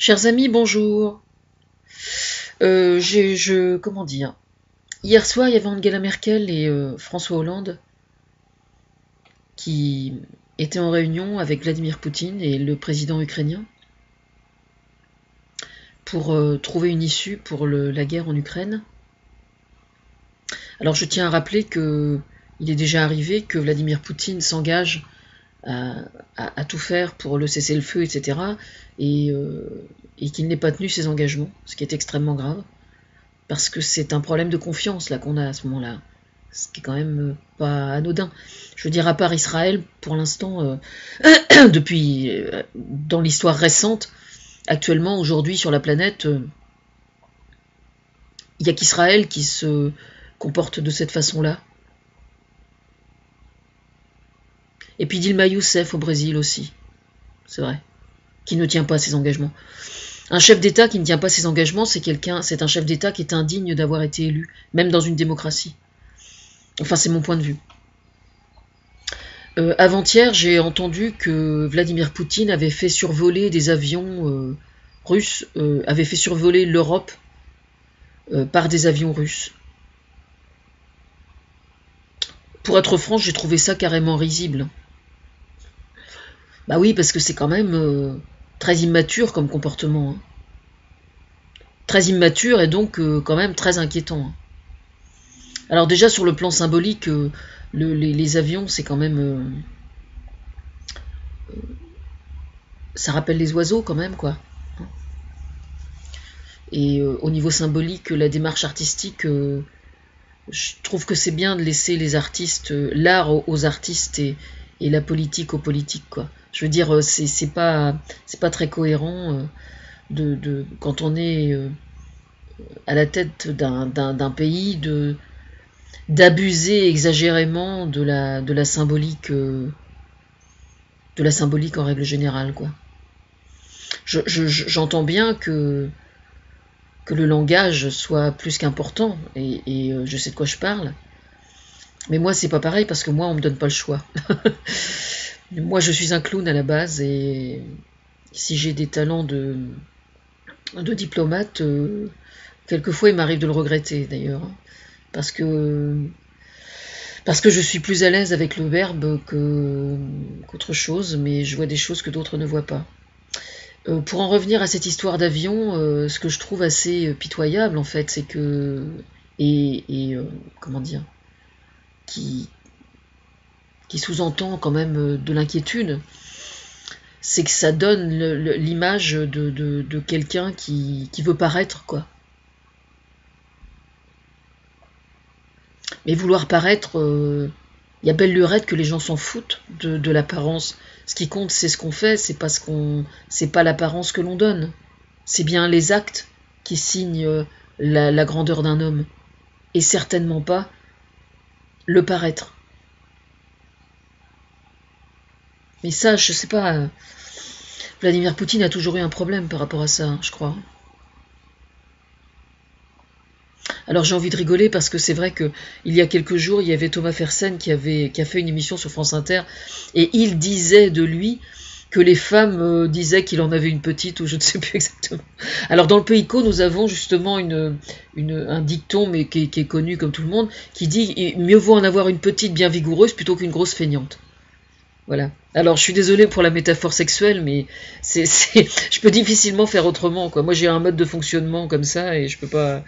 Chers amis, bonjour. Comment dire? Hier soir, il y avait Angela Merkel et François Hollande qui étaient en réunion avec Vladimir Poutine et le président ukrainien pour trouver une issue pour la guerre en Ukraine. Alors, je tiens à rappeler que il est déjà arrivé que Vladimir Poutine s'engage à tout faire pour le cessez-le-feu, etc. Et, qu'il n'ait pas tenu ses engagements, ce qui est extrêmement grave. Parce que c'est un problème de confiance là qu'on a à ce moment-là, ce qui est quand même pas anodin. Je veux dire, à part Israël, pour l'instant, depuis dans l'histoire récente, actuellement, aujourd'hui sur la planète, il n'y a qu'Israël qui se comporte de cette façon-là. Et puis Dilma Youssef au Brésil aussi, c'est vrai, qui ne tient pas ses engagements. Un chef d'État qui ne tient pas ses engagements, c'est un chef d'État qui est indigne d'avoir été élu, même dans une démocratie. Enfin, c'est mon point de vue. Avant-hier, j'ai entendu que Vladimir Poutine avait fait survoler des avions russes, avait fait survoler l'Europe par des avions russes. Pour être franc, j'ai trouvé ça carrément risible. Bah oui, parce que c'est quand même très immature comme comportement. Hein. Très immature et donc quand même très inquiétant. Hein. Alors déjà, sur le plan symbolique, les avions, c'est quand même... ça rappelle les oiseaux quand même, quoi. Et au niveau symbolique, la démarche artistique, je trouve que c'est bien de laisser les artistes, l'art aux artistes et la politique aux politiques, quoi. Je veux dire, c'est pas très cohérent quand on est à la tête d'un pays d'abuser exagérément de la symbolique en règle générale, quoi. J'entends bien que le langage soit plus qu'important, et je sais de quoi je parle, mais moi c'est pas pareil parce que moi on me donne pas le choix. Moi je suis un clown à la base, et si j'ai des talents de diplomate, quelquefois il m'arrive de le regretter d'ailleurs, hein, parce que je suis plus à l'aise avec le verbe qu'autre chose, mais je vois des choses que d'autres ne voient pas. Pour en revenir à cette histoire d'avion, ce que je trouve assez pitoyable en fait, c'est que comment dire, qui sous-entend quand même de l'inquiétude, c'est que ça donne l'image de quelqu'un qui veut paraître, quoi. Mais vouloir paraître, y a belle lurette que les gens s'en foutent de l'apparence. Ce qui compte, c'est ce qu'on fait, c'est pas l'apparence que l'on donne. C'est bien les actes qui signent la grandeur d'un homme, et certainement pas le paraître. Mais ça, je sais pas. Vladimir Poutine a toujours eu un problème par rapport à ça, je crois. Alors j'ai envie de rigoler parce que c'est vrai que il y a quelques jours, il y avait Thomas Fersen qui a fait une émission sur France Inter, et il disait de lui que les femmes disaient qu'il en avait une petite, ou je ne sais plus exactement. Alors dans le Payco, nous avons justement un dicton, mais qui est connu comme tout le monde, qui dit mieux vaut en avoir une petite bien vigoureuse plutôt qu'une grosse feignante. Voilà. Alors je suis désolée pour la métaphore sexuelle, mais je peux difficilement faire autrement, quoi. Moi j'ai un mode de fonctionnement comme ça et je peux pas.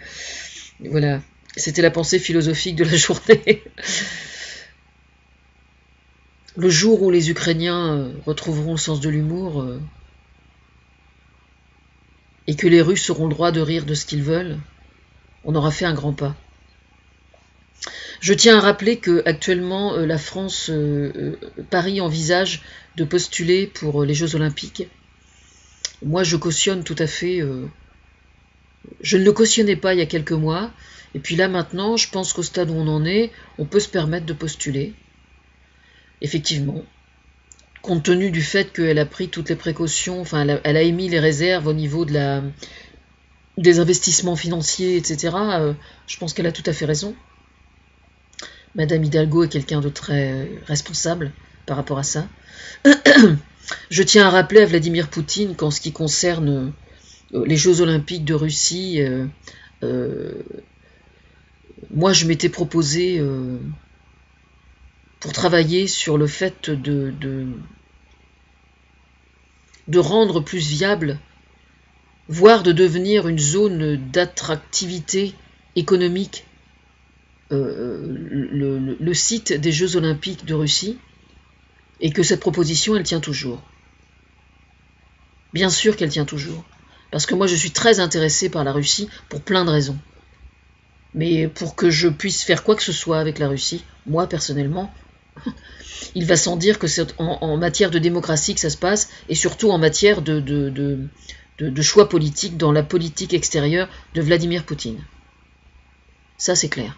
Voilà. C'était la pensée philosophique de la journée. Le jour où les Ukrainiens retrouveront le sens de l'humour, et que les Russes auront le droit de rire de ce qu'ils veulent, on aura fait un grand pas. Je tiens à rappeler que actuellement la France, Paris envisage de postuler pour les Jeux Olympiques. Moi, je cautionne tout à fait. Je ne le cautionnais pas il y a quelques mois, et puis là maintenant, je pense qu'au stade où on en est, on peut se permettre de postuler. Effectivement, compte tenu du fait qu'elle a pris toutes les précautions, enfin, elle a émis les réserves au niveau des investissements financiers, etc. Je pense qu'elle a tout à fait raison. Madame Hidalgo est quelqu'un de très responsable par rapport à ça. Je tiens à rappeler à Vladimir Poutine qu'en ce qui concerne les Jeux Olympiques de Russie, moi je m'étais proposé pour travailler sur le fait de rendre plus viable, voire de devenir une zone d'attractivité économique, le site des Jeux Olympiques de Russie, et que cette proposition, elle tient toujours. Bien sûr qu'elle tient toujours. Parce que moi, je suis très intéressée par la Russie pour plein de raisons. Mais pour que je puisse faire quoi que ce soit avec la Russie, moi, personnellement, il va sans dire que c'est en matière de démocratie que ça se passe, et surtout en matière de choix politique dans la politique extérieure de Vladimir Poutine. Ça, c'est clair.